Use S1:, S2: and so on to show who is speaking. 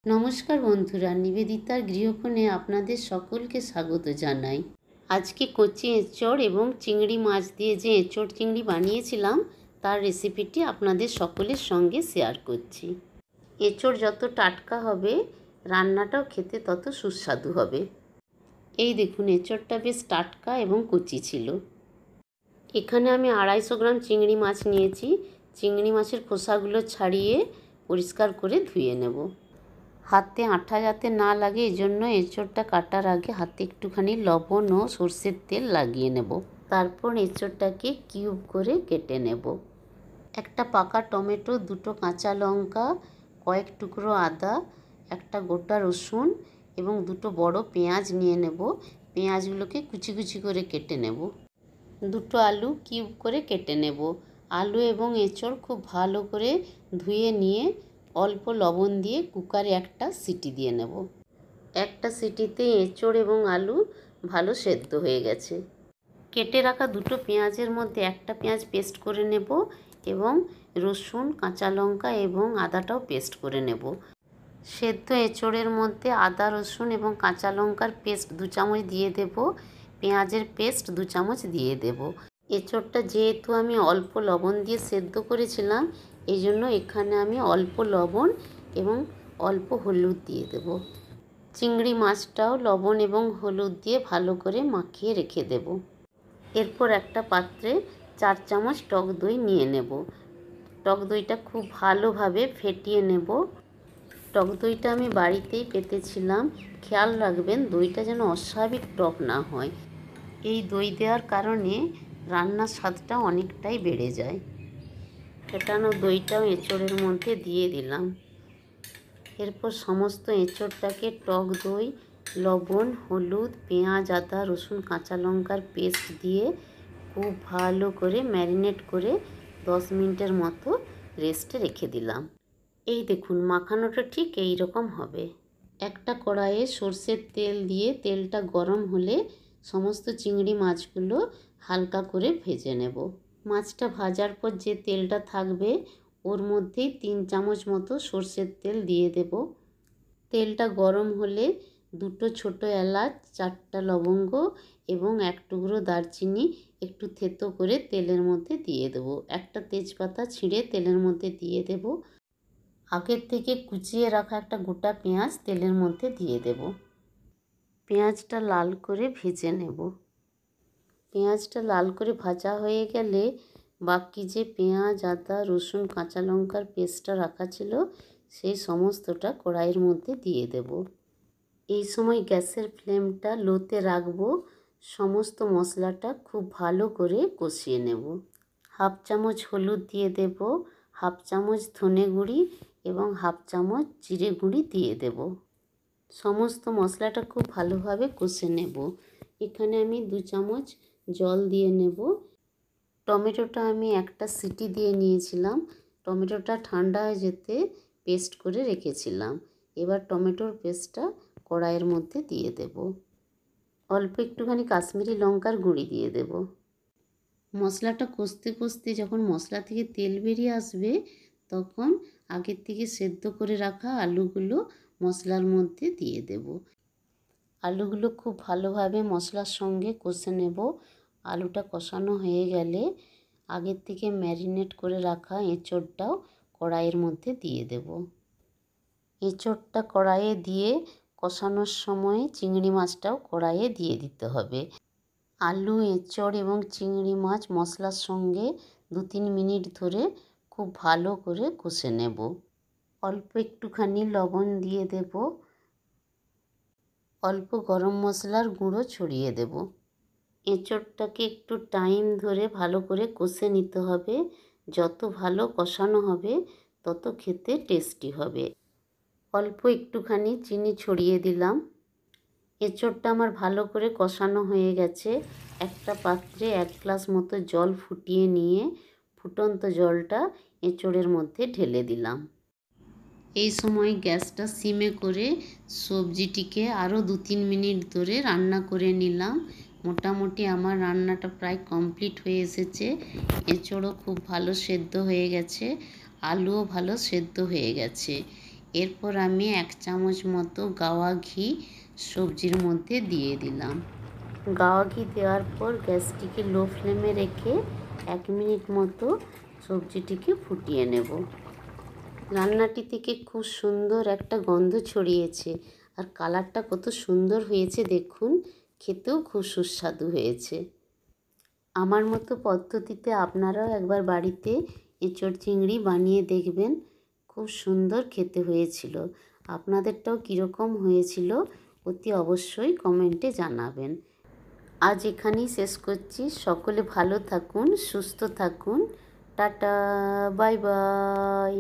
S1: নমস্কার বন্ধুরা, নিবেদিতার গৃহকোণে আপনাদের সকলকে স্বাগত জানাই। আজকে কচি এঁচড় এবং চিংড়ি মাছ দিয়ে যে এঁচড় চিংড়ি বানিয়েছিলাম তার রেসিপিটি আপনাদের সকলের সঙ্গে শেয়ার করছি। এঁচড় যত টাটকা হবে রান্নাটাও খেতে তত সুস্বাদু হবে। এই দেখুন, এঁচড়টা বেশ টাটকা এবং কচি ছিল। এখানে আমি 250 গ্রাম চিংড়ি মাছ নিয়েছি। চিংড়ি মাছের খোসাগুলো ছাড়িয়ে পরিষ্কার করে ধুয়ে নেব। হাতে আঠা যাতে না লাগে এজন্য এঁচড়টা কাটার আগে হাতে একটুখানি লবণ ও সর্ষের তেল লাগিয়ে নেব। তারপর এঁচড়টাকে কিউব করে কেটে নেব। একটা পাকা টমেটো, 2টো কাঁচা লঙ্কা, কয়েক টুকরো আদা, একটা গোটা রসুন এবং 2টো বড় পেঁয়াজ নিয়ে নেব। পেঁয়াজগুলোকে কুচি কুচি করে কেটে নেব। 2টো আলু কিউব করে কেটে নেব। আলু এবং এঁচড় খুব ভালো করে ধুয়ে নিয়ে অল্প লবণ দিয়ে কুকারে একটা সিটি দিয়ে নেব। একটা সিটিতে এঁচড় এবং আলু ভালো সেদ্ধ হয়ে গেছে। কেটে রাখা 2টো পেঁয়াজের মধ্যে একটা পেঁয়াজ পেস্ট করে নেব এবং রসুন, কাঁচা লঙ্কা এবং আদাটাও পেস্ট করে নেব। সেদ্ধ এঁচড়ের মধ্যে আদা, রসুন এবং কাঁচা লঙ্কার পেস্ট 2 চামচ দিয়ে দেব। পেঁয়াজের পেস্ট 2 চামচ দিয়ে দেব। এঁচড়টা যেহেতু আমি অল্প লবণ দিয়ে সেদ্ধ করেছিলাম, এই জন্য এখানে আমি অল্প লবণ এবং অল্প হলুদ দিয়ে দেব। চিংড়ি মাছটাও লবণ এবং হলুদ দিয়ে ভালো করে মাখিয়ে রেখে দেব। এরপর একটা পাত্রে 4 চামচ টক দই নিয়ে নেব। টক দইটা খুব ভালোভাবে ফেটিয়ে নেব। টক দইটা আমি বাড়িতেই পেতেছিলাম। খেয়াল রাখবেন দইটা যেন অস্বাভাবিক টক না হয়। এই দই দেওয়ার কারণে রান্নার স্বাদটা অনেকটাই বেড়ে যায়। ফেটানো দইটাও এঁচড়ের মধ্যে দিয়ে দিলাম। এরপর সমস্ত এঁচড়টাকে টক দই, লবণ, হলুদ, পেঁয়াজ, আদা, রসুন, কাঁচা লঙ্কার পেস্ট দিয়ে খুব ভালো করে ম্যারিনেট করে 10 মিনিটের মতো রেস্টে রেখে দিলাম। এই দেখুন, মাখানোটা ঠিক এই রকম হবে। একটা কড়াইয়ে সর্ষের তেল দিয়ে তেলটা গরম হলে সমস্ত চিংড়ি মাছগুলো হালকা করে ভেজে নেব। মাছটা ভাজার পর যে তেলটা থাকবে ওর মধ্যেই 3 চামচ মতো সর্ষের তেল দিয়ে দেব। তেলটা গরম হলে 2টো ছোটো এলাচ, 4টা লবঙ্গ এবং 1 টুকরো দারচিনি একটু থেতো করে তেলের মধ্যে দিয়ে দেব। একটা তেজপাতা ছিঁড়ে তেলের মধ্যে দিয়ে দেব। আগের থেকে কুচিয়ে রাখা একটা গোটা পেঁয়াজ তেলের মধ্যে দিয়ে দেব। পেঁয়াজটা লাল করে ভেজে নেব। পেঁয়াজটা লাল করে ভাজা হয়ে গেলে বাকি যে পেঁয়াজ, আদা, রসুন, কাঁচা লঙ্কার পেস্টটা রাখা ছিল সেই সমস্তটা কড়াইয়ের মধ্যে দিয়ে দেব। এই সময় গ্যাসের ফ্লেমটা লোতে রাখবো। সমস্ত মশলাটা খুব ভালো করে কষিয়ে নেব। 1/2 চামচ হলুদ দিয়ে দেব, 1/2 চামচ ধনে গুঁড়ি এবং 1/2 চামচ জিরে গুঁড়ি দিয়ে দেব। সমস্ত মশলাটা খুব ভালোভাবে কষে নেব। এখানে আমি 2 চামচ জল দিয়ে নেব। টমেটোটা আমি একটা সিটি দিয়ে নিয়েছিলাম। টমেটোটা ঠান্ডা হয়ে যেতে পেস্ট করে রেখেছিলাম। এবার টমেটোর পেস্টটা কড়াইয়ের মধ্যে দিয়ে দেব। অল্প একটুখানি কাশ্মীরি লঙ্কার গুঁড়ি দিয়ে দেব। মশলাটা কষতে কষতে যখন মশলা থেকে তেল বেরিয়ে আসবে তখন আগের থেকে সেদ্ধ করে রাখা আলুগুলো মশলার মধ্যে দিয়ে দেব। আলুগুলো খুব ভালোভাবে মশলার সঙ্গে কষে নেব। আলুটা কষানো হয়ে গেলে আগের থেকে ম্যারিনেট করে রাখা এঁচড়টাও কড়াইয়ের মধ্যে দিয়ে দেব। এঁচড়টা কড়াইয়ে দিয়ে কষানোর সময় চিংড়ি মাছটাও কড়াইয়ে দিয়ে দিতে হবে। আলু, এঁচড় এবং চিংড়ি মাছ মশলার সঙ্গে 2-3 মিনিট ধরে খুব ভালো করে কষে নেব। অল্প একটুখানি লবণ দিয়ে দেব। অল্প গরম মশলার গুঁড়ো ছড়িয়ে দেব। এঁচড়টাকে একটু টাইম ধরে ভালো করে কষে নিতে হবে। যত ভালো কষানো হবে তত খেতে টেস্টি হবে। অল্প একটুখানি চিনি ছড়িয়ে দিলাম। এঁচড়টা আমার ভালো করে কষানো হয়ে গেছে। একটা পাত্রে 1 গ্লাস মতো জল ফুটিয়ে নিয়ে ফুটন্ত জলটা এঁচড়ের মধ্যে ঢেলে দিলাম। এই সময় গ্যাসটা সিমে করে সবজিটিকে আরও 2-3 মিনিট ধরে রান্না করে নিলাম। মোটামুটি আমার রান্নাটা প্রায় কমপ্লিট হয়ে এসেছে। এঁচড়ও খুব ভালো সেদ্ধ হয়ে গেছে, আলুও ভালো সেদ্ধ হয়ে গেছে। এরপর আমি 1 চামচ মতো গাওয়া ঘি সবজির মধ্যে দিয়ে দিলাম। গাওয়া ঘি দেওয়ার পর গ্যাসটিকে লো ফ্লেমে রেখে 1 মিনিট মতো সবজিটিকে ফুটিয়ে নেব। রান্নাটি থেকে খুব সুন্দর একটা গন্ধ ছড়িয়েছে আর কালারটা কত সুন্দর হয়েছে দেখুন, খেতেও খুব সুস্বাদু হয়েছে। আমার মতো পদ্ধতিতে আপনারাও একবার বাড়িতে এঁচোড় চিংড়ি বানিয়ে দেখবেন, খুব সুন্দর খেতে হয়েছিল। আপনাদেরটাও কীরকম হয়েছিল অতি অবশ্যই কমেন্টে জানাবেন। আজ এখানেই শেষ করছি। সকলে ভালো থাকুন, সুস্থ থাকুন। Tata, bye bye.